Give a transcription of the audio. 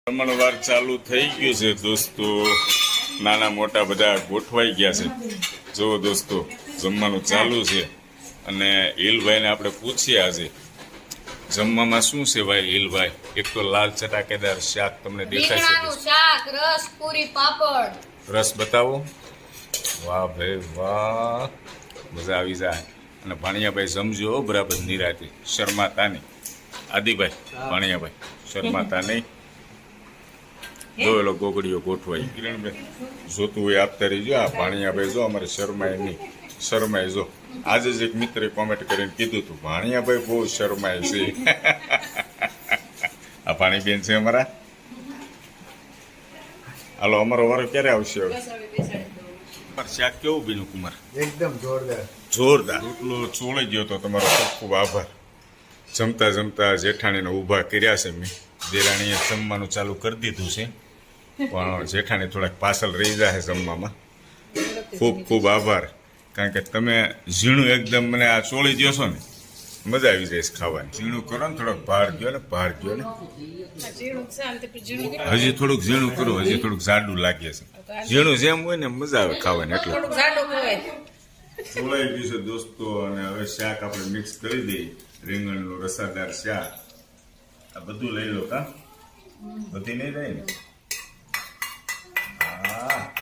જમણવાર ચાલુ થઈ ગયું છે દોસ્તો. નાના મોટા બધા ગોઠવાઈ ગયા છે. જો દોસ્તો જમવાનું ચાલુ છે. અને હિલભાઈને આપણે પૂછીએ આજે જમવામાં શું છે ભાઈ હિલભાઈ? એક તો લાલ ચટાકેદાર શાક તમને દેખાય છે. શાક, રસ, પૂરી, પાપડ. રસ બતાવો. વાહ ભાઈ વાહ, મજા આવી જાય. અને ભાણિયાભાઈ સમજો બરાબર નિરાતે, શર્માતા નહીં. આદિભાઈ ભાણિયાભાઈ શર્માતા નહીં. જો એલો ગોગડીઓ ગોઠવાઈ. કિરણભાઈ જોતું હોય આપતા રહીજો. આ ભાણિયાભાઈ જો અમારે શરમાય નહીં. શરમાય જો. આજે જ એક મિત્રે કોમેન્ટ કરીને કીધું હતું ભાણિયાભાઈ બહુ શરમાય છે. આ ભાણીબેન છે અમારા. હાલો અમારો વારો ક્યારે આવશે હવે? શાક કેવું બીનું કુમાર? એકદમ જોરદાર. જોરદાર. રોટલો ચોળી ગયો તો તમારો ખૂબ ખૂબ આભાર. જમતા જમતા જેઠાણીને ઊભા કર્યા છે મેં. દેરાણીએ જમવાનું ચાલુ કરી દીધું છે, પણ જેઠાણી થોડાક પાછળ રહી જાય જમવામાં. ખૂબ ખૂબ આભાર, કારણ કે તમે ઝીણું એકદમ મને આ ચોળી દો છો ને, મજા આવી જાય છે ખાવાની. ઝીણું કરો ને, થોડોક ભાર ગયો ને, ભાર ગયો ને. હજી થોડુંક ઝીણું કરો, હજી થોડુંક જાડું લાગે છે. ઝીણું જેમ હોય ને મજા આવે ખાવાની. એટલે ચોળાઈ ગયું છે દોસ્તો. અને હવે શાક આપણે મિક્સ કરી દઈએ. રીંગણનું રસાદાર શાક. આ બધું લઈ લો કા, બધી નહીં રહી ને.